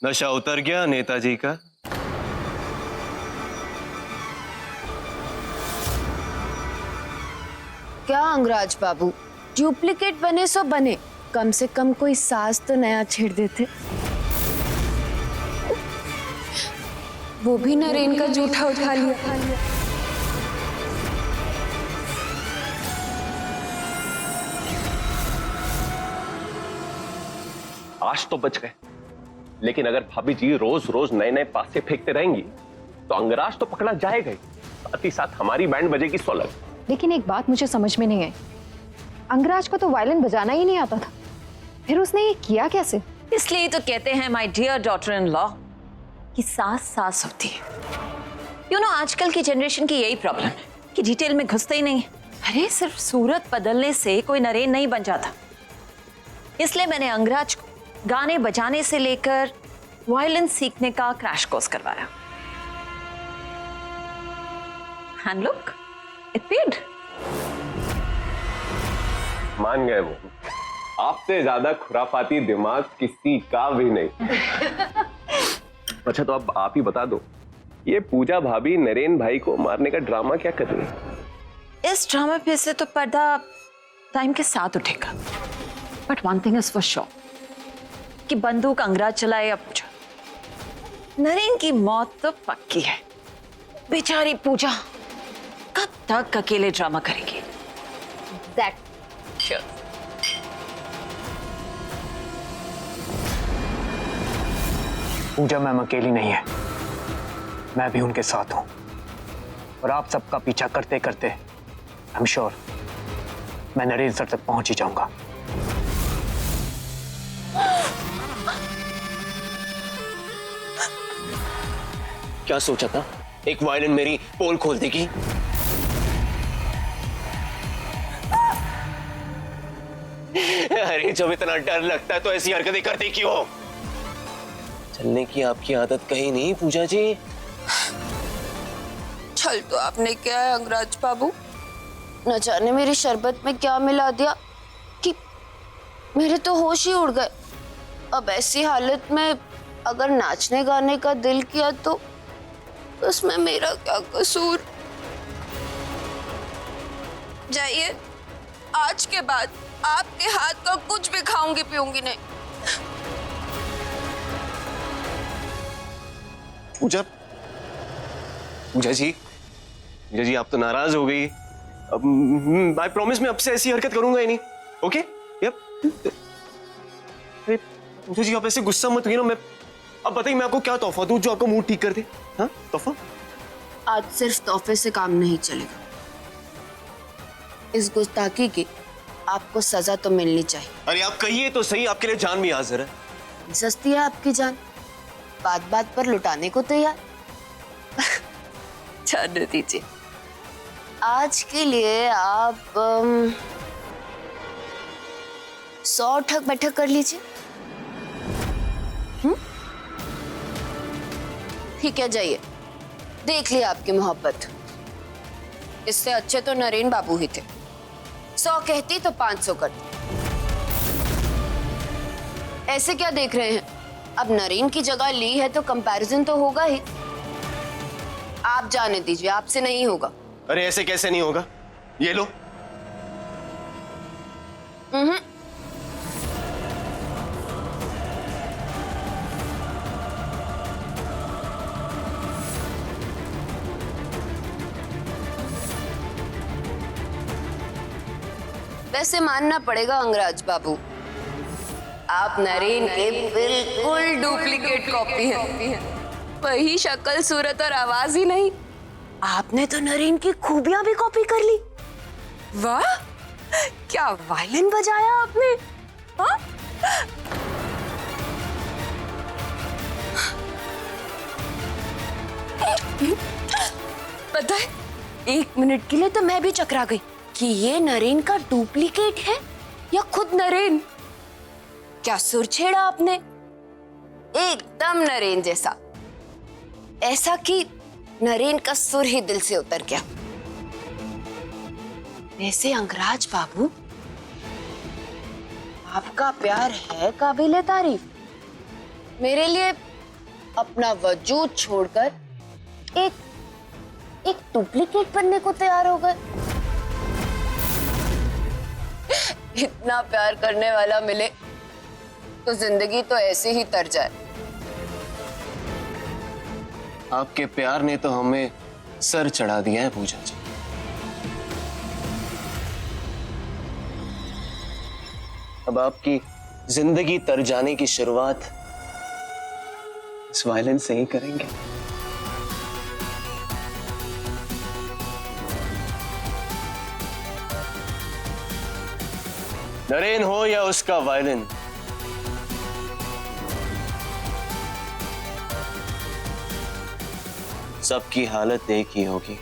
नशा उतर गया नेताजी का? क्या अंगराज बाबू, डुप्लीकेट बने सो बने, कम से कम कोई साज तो नया छेड़ देते। वो भी नरेन का जूठा उठा लिया। आज तो बच गए, लेकिन अगर भाभी जी रोज रोज नए नए पासे फेंकते रहेंगी तो अंगराज तो पकड़ा जाएगा ही, साथ ही साथ हमारी बैंड बजेगी सोलह। लेकिन एक बात मुझे समझ में नहीं आई, अंगराज को तो वायलिन बजाना ही नहीं आता था, फिर उसने ये किया कैसे? इसलिए तो कहते हैं my dear daughter in law कि सास सास होती है। आजकल की जनरेशन की यही प्रॉब्लम है कि डिटेल में घुसते ही नहीं। अरे सिर्फ सूरत बदलने से कोई नरेन नहीं बन जाता। इसलिए मैंने अंगराज को गाने बजाने से लेकर वायलिन सीखने का क्रैश कोर्स करवाया। And look, it paid. मान गए वो, आपसे ज्यादा खुराफाती दिमाग किसी का भी नहीं। अच्छा तो अब आप ही बता दो, ये पूजा भाभी नरेन भाई को मारने का ड्रामा क्या कर रही है? इस ड्रामा पे से तो पर्दा टाइम के साथ उठेगा, but one thing is for sure कि बंदूक अंगराज चलाए या पूजा, नरेन की मौत तो पक्की है। बेचारी पूजा कब तक अकेले ड्रामा करेगी? That sure. पूजा मैम अकेली नहीं है, मैं भी उनके साथ हूं, और आप सबका पीछा करते करते आई एम श्योर मैं नरेन सर तक पहुंच ही जाऊंगा। क्या सोचा था? एक वायलिन मेरी पोल खोल देगी? अरे जब इतना डर लगता है तो ऐसी हरकतें करते क्यों? चलने की आपकी आदत कहीं नहीं पूजा जी। छल तो आपने क्या है अंगराज बाबू, न जाने मेरी शरबत में क्या मिला दिया कि मेरे तो होश ही उड़ गए। अब ऐसी हालत में अगर नाचने गाने का दिल किया तो उसमें मेरा क्या कसूर। जाइए, आज के बाद आपके हाथ का कुछ भी खाऊंगी पीऊंगी नहीं। पूजा, पूजा जी आप तो नाराज हो गई। अब आई प्रॉमिस मैं अब से ऐसी हरकत करूंगा ही नहीं। ओके? यप। पूजा जी आप ऐसे गुस्सा मत होइए ना। मैं अब बताइए मैं आपको क्या तोहफा दूं जो आपका मूड ठीक कर दे? हाँ तोहफा? आज सिर्फ तोहफे से काम नहीं चलेगा। इस गुस्ताखी की आपको सजा तो मिलनी चाहिए। अरे आप कहिए तो सही, आपके लिए जान भी हाजिर है। सस्ती है आपकी जान, बात बात पर लुटाने को तैयार। जाने दीजिए, आज के लिए आप 100 ठक बैठक कर लीजिए। ठीक है, जाइए। देख लिया आपकी मोहब्बत, इससे अच्छे तो नरेन बाबू ही थे। 100 कहती तो 500 करती। ऐसे क्या देख रहे हैं? अब नरेन की जगह ली है तो कंपैरिजन तो होगा ही। आप जाने दीजिए, आपसे नहीं होगा। अरे ऐसे कैसे नहीं होगा? ये लो। वैसे मानना पड़ेगा अंगराज बाबू, आप नरेन के बिल्कुल डुप्लीकेट कॉपी हैं। वही शक्ल सूरत और आवाज ही नहीं, आपने तो नरेन की खूबियां भी कॉपी कर ली। वाह, क्या वायलिन बजाया आपने! हाँ? पता है, 1 मिनट के लिए तो मैं भी चकरा गई कि ये नरेन का डुप्लीकेट है या खुद नरेन। क्या सुर छेड़ा आपने, एकदम नरेन जैसा, ऐसा कि नरेन का सुर ही दिल से उतर गया। वैसे अंगराज बाबू, आपका प्यार है काबिले तारीफ। मेरे लिए अपना वजूद छोड़कर एक डुप्लीकेट बनने को तैयार हो गए। इतना प्यार करने वाला मिले तो जिंदगी तो ऐसे ही तर जाए। आपके प्यार ने तो हमें सर चढ़ा दिया है पूजा जी। अब आपकी जिंदगी तर जाने की शुरुआत इस वायलेंस से ही करेंगे। नरेन हो या उसका वायलिन, सबकी हालत एक ही होगी।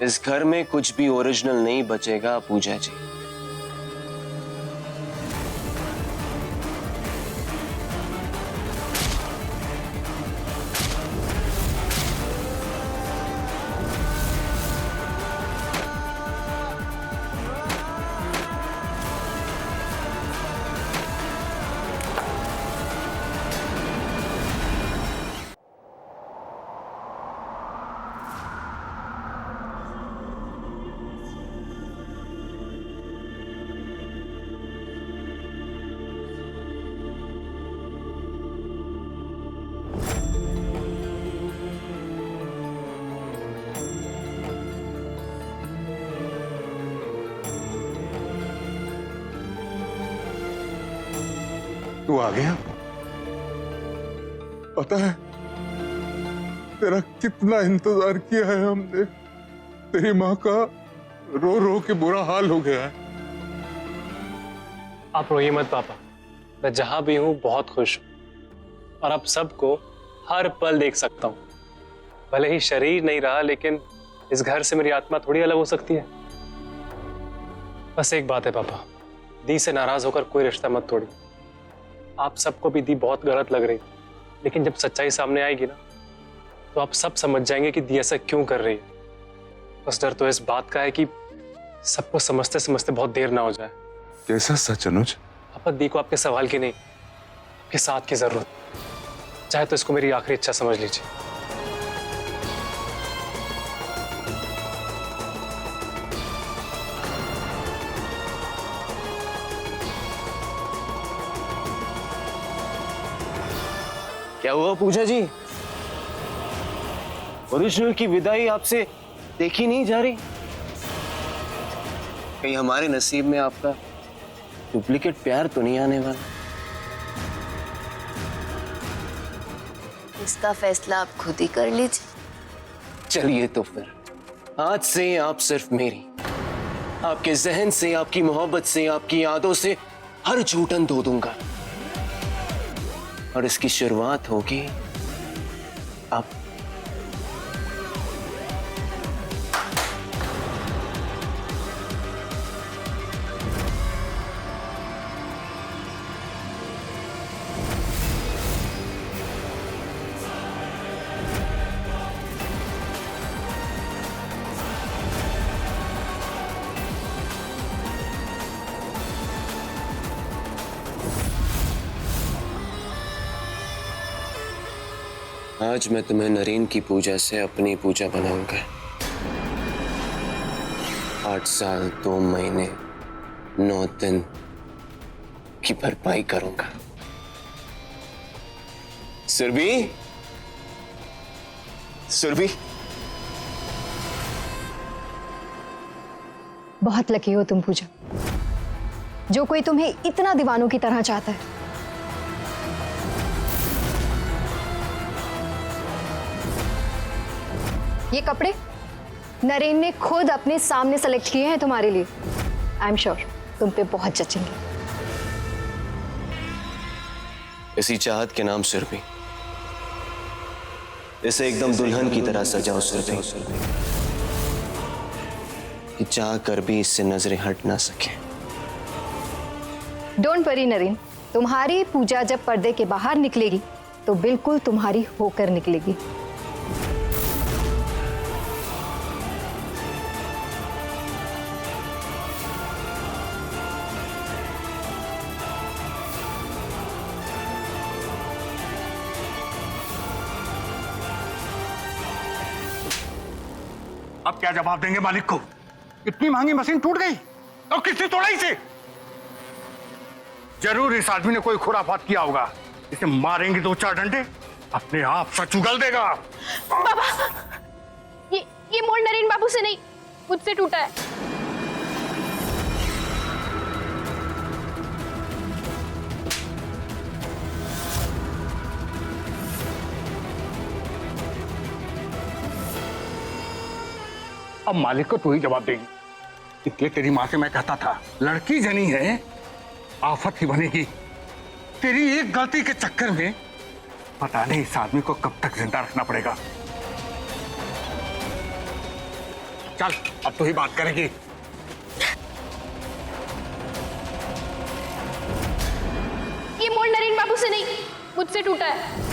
इस घर में कुछ भी ओरिजिनल नहीं बचेगा पूजा जी। तू आ गया? पता है तेरा कितना इंतजार किया है हमने। तेरी माँ का रो रो के बुरा हाल हो गया है। आप रोइए मत पापा, मैं जहां भी हूं बहुत खुश हूं और अब सबको हर पल देख सकता हूं। भले ही शरीर नहीं रहा, लेकिन इस घर से मेरी आत्मा थोड़ी अलग हो सकती है। बस एक बात है पापा, दी से नाराज होकर कोई रिश्ता मत तोड़िए। आप सबको भी दी बहुत गलत लग रही, लेकिन जब सच्चाई सामने आएगी ना, तो आप सब समझ जाएंगे कि दी ऐसा क्यों कर रही है। बस डर तो इस बात का है कि सबको समझते समझते बहुत देर ना हो जाए। कैसा सच अनुज? पापा, दी को आपके सवाल की नहीं, आपके साथ की जरूरत। चाहे तो इसको मेरी आखिरी इच्छा समझ लीजिए। क्या हुआ पूजा जी? ओरिजिनल की विदाई आपसे देखी नहीं जा रही? कहीं हमारे नसीब में आपका डुप्लीकेट प्यार तो नहीं आने वाला? इसका फैसला आप खुद ही कर लीजिए। चलिए तो फिर आज से आप सिर्फ मेरी, आपके जहन से, आपकी मोहब्बत से, आपकी यादों से हर झूठन धो दूंगा। और इसकी शुरुआत होगी अब। आज मैं तुम्हें नरेन की पूजा से अपनी पूजा बनाऊंगा। 8 साल 2 महीने 9 दिन की भरपाई करूंगा। सुरभि, सुरभि, बहुत लकी हो तुम पूजा, जो कोई तुम्हें इतना दीवानों की तरह चाहता है। ये कपड़े नरेन ने खुद अपने सामने सेलेक्ट किए हैं तुम्हारे लिए। आई एम श्योर तुम पे बहुत जचेंगे। इसी चाहत के नाम सुरभि, इसे एकदम दुल्हन की तरह सजाओ सुरभि, कि चाह कर भी इससे नजरें हट ना सके। डोंट वरी नरेन, तुम्हारी पूजा जब पर्दे के बाहर निकलेगी तो बिल्कुल तुम्हारी होकर निकलेगी। अब क्या जवाब देंगे मालिक को? इतनी महंगी मशीन टूट गई और किसने तोड़ा इसे? जरूर इस आदमी ने कोई खुराफात किया होगा। इसे मारेंगे 2-4 डंडे, अपने आप सच उगल देगा। बाबा, ये मोड़ नरेन बाबू से नहीं, मुझसे टूटा है। अब मालिक को तू ही जवाब देगी। इसलिए तेरी माँ से मैं कहता था, लड़की जनी है, आफत ही बनेगी। तेरी एक गलती के चक्कर में पता नहीं इस आदमी को कब तक जिंदा रखना पड़ेगा। चल, अब तो ही बात करेगी। ये मोड़ नरेन बाबू से नहीं, मुझसे टूटा है।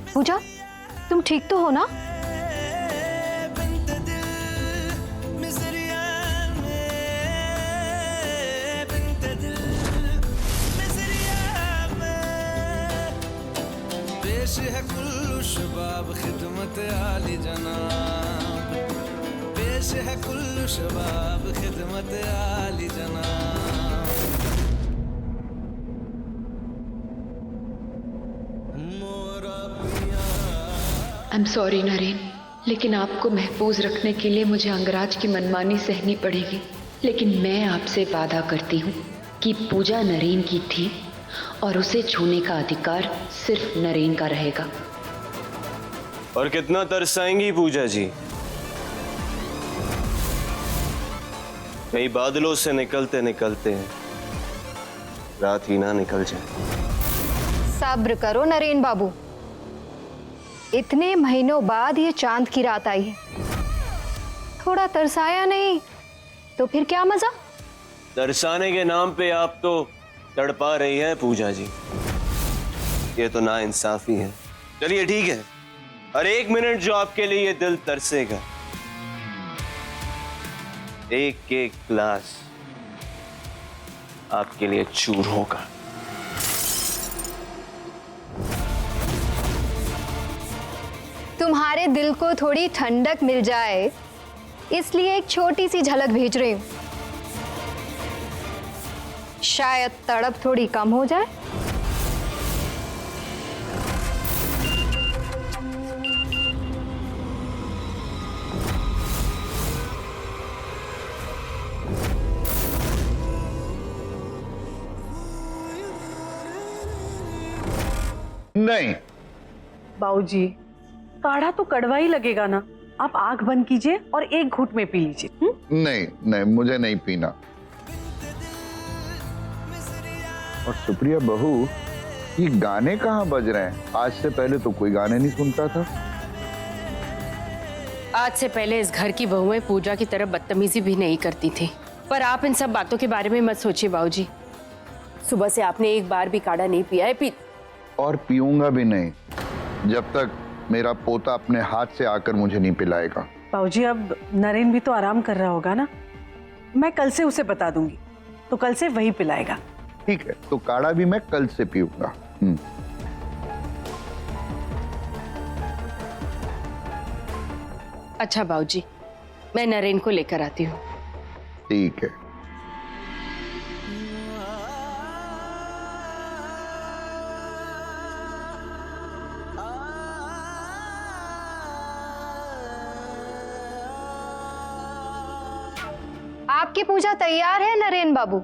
पूजा, तुम ठीक तो हो ना? पेश है कुल्लू शबाब खिदमत आली जनाब, पेश है कुल्लू शबाब खिदमत आली जनाब। आई एम सॉरी नरेन, लेकिन आपको महफूज रखने के लिए मुझे अंगराज की मनमानी सहनी पड़ेगी। लेकिन मैं आपसे वादा करती हूँ कि पूजा नरेन की थी और उसे छूने का अधिकार सिर्फ नरेन का रहेगा। और कितना तरसाएंगी पूजा जी? कई बादलों से निकलते निकलते रात ही ना निकल जाए। सब्र करो नरेन बाबू, इतने महीनों बाद ये चांद की रात आई है। थोड़ा तरसाया नहीं तो फिर क्या मजा? तरसाने के नाम पे आप तो तड़पा रही हैं पूजा जी। ये तो नाइंसाफी है। चलिए ठीक है, हर एक मिनट जो आपके लिए ये दिल तरसेगा, एक एक ग्लास आपके लिए चूर होगा। तुम्हारे दिल को थोड़ी ठंडक मिल जाए इसलिए एक छोटी सी झलक भेज रही हूं। शायद तड़प थोड़ी कम हो जाए। नहीं बाबूजी, काढ़ा तो कड़वा ही लगेगा ना। आप आंख बंद कीजिए और एक घूंट में पी लीजिए। नहीं नहीं, मुझे नहीं पीना। और सुप्रिया बहू, ये गाने कहाँ बज रहे हैं? आज से पहले तो कोई गाने नहीं सुनता था। आज से पहले इस घर की बहुएं पूजा की तरफ बदतमीजी भी नहीं करती थी। पर आप इन सब बातों के बारे में मत सोचिए बाबूजी। सुबह से आपने एक बार भी काढ़ा नहीं पिया है। और पीऊंगा भी नहीं जब तक मेरा पोता अपने हाथ से आकर मुझे नहीं पिलाएगा। बाबूजी, अब नरेन भी तो आराम कर रहा होगा ना। मैं कल से उसे बता दूंगी, तो कल से वही पिलाएगा। ठीक है, तो काढ़ा भी मैं कल से पीऊंगा। अच्छा बाबूजी, मैं नरेन को लेकर आती हूँ। ठीक है। आपकी पूजा तैयार है नरेन बाबू।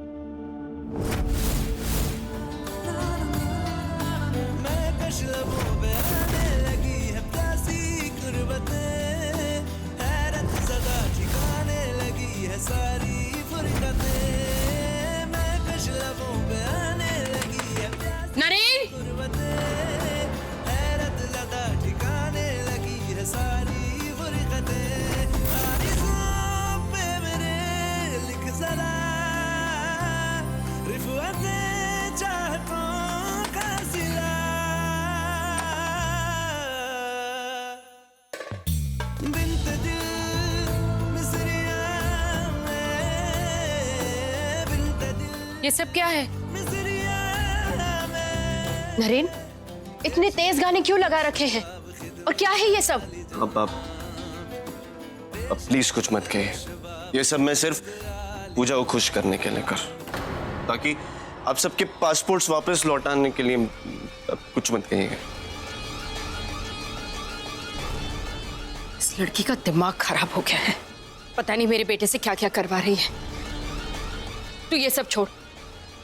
नरेन, ये सब क्या है? नरेन, इतने तेज गाने क्यों लगा रखे हैं? और क्या है ये सब? अब प्लीज कुछ मत कहिए। ये सब मैं सिर्फ पूजा को खुश करने के लिए कर, ताकि आप सबके पासपोर्ट्स वापस लौटाने के लिए। अब कुछ मत कहिएगा। इस लड़की का दिमाग खराब हो गया है। पता नहीं मेरे बेटे से क्या क्या करवा रही है। तू ये सब छोड़।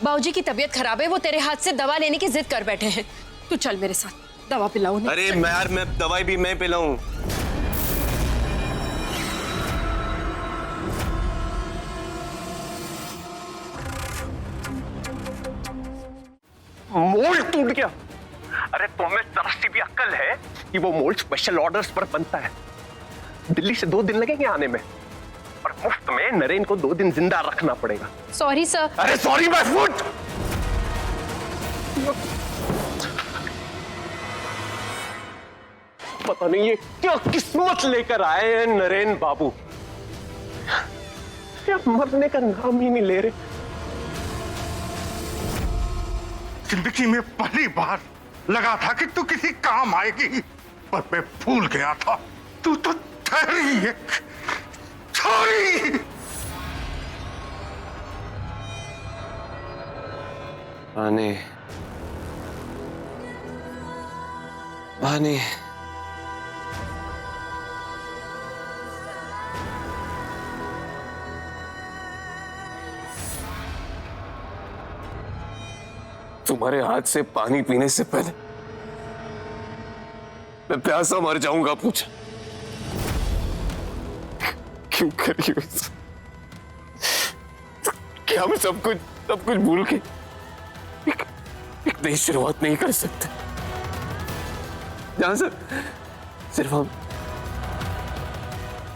बाबूजी की तबीयत खराब है, वो तेरे हाथ से दवा लेने की जिद कर बैठे हैं। तू चल मेरे साथ, दवा पिलाऊं। अरे मैं दवाई भी मैं पिलाऊं। मोल्ड टूट गया। अरे तुम्हें जरा सी भी अक्ल है कि वो मोल्ड स्पेशल ऑर्डर्स पर बनता है। दिल्ली से 2 दिन लगेंगे आने में, और मुफ्त में नरेन को 2 दिन जिंदा रखना पड़ेगा। Sorry sir. अरे सॉरी माय फुट। पता नहीं ये क्या किस्मत लेकर आए हैं नरेन बाबू। क्या मरने का नाम ही नहीं ले रहे। जिंदगी में पहली बार लगा था कि तू किसी काम आएगी, पर मैं भूल गया था। तू तो ठहरी एक छोरी। भानी, भानी, तुम्हारे हाथ से पानी पीने से पहले मैं प्यासा मर जाऊंगा। पूछा क्यों करी हो? क्या हम सब कुछ भूल के एक नई शुरुआत नहीं कर सकते, जहां से सिर्फ हम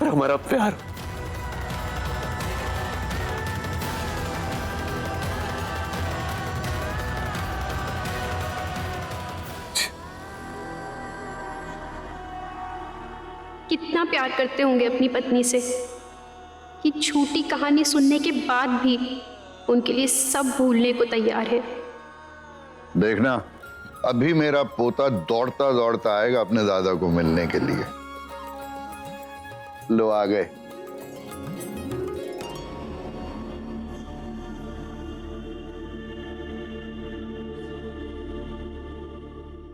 और हमारा प्यार? कितना प्यार करते होंगे अपनी पत्नी से कि छोटी कहानी सुनने के बाद भी उनके लिए सब भूलने को तैयार है। देखना, अभी मेरा पोता दौड़ता दौड़ता आएगा अपने दादा को मिलने के लिए। लो आ गए।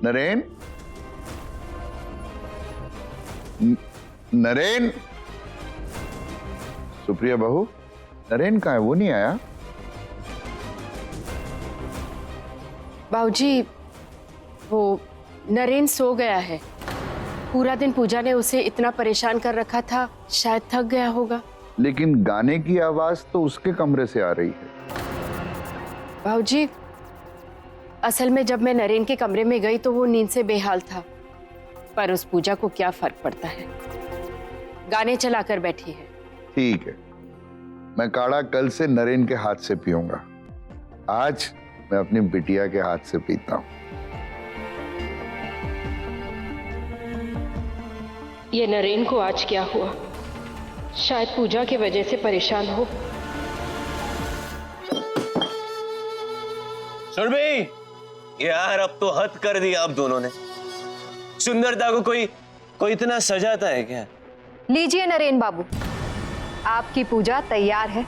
नरेन, नरेन, सुप्रिया बहू, नरेन कहाँ है? वो नहीं आया? बाबूजी, वो नरेन सो गया है। पूरा दिन पूजा ने उसे इतना परेशान कर रखा था, शायद थक गया होगा। लेकिन गाने की आवाज तो उसके कमरे से आ रही है। बाबूजी, असल में जब मैं नरेन के कमरे में गई तो वो नींद से बेहाल था, पर उस पूजा को क्या फर्क पड़ता है, गाने चलाकर बैठी है। ठीक है, मैं काढ़ा कल से नरेन के हाथ से पीऊंगा। आज मैं अपनी बिटिया के हाथ से पीता हूं। ये नरेन को आज क्या हुआ? शायद पूजा की वजह से परेशान हो। सुरभि, यार अब तो हद कर दी आप दोनों ने। सुंदरता को कोई इतना सजाता है क्या? लीजिए नरेन बाबू, आपकी पूजा तैयार है।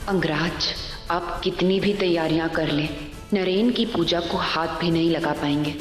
अंगराज, आप कितनी भी तैयारियां कर लें, नरेन की पूजा को हाथ भी नहीं लगा पाएंगे।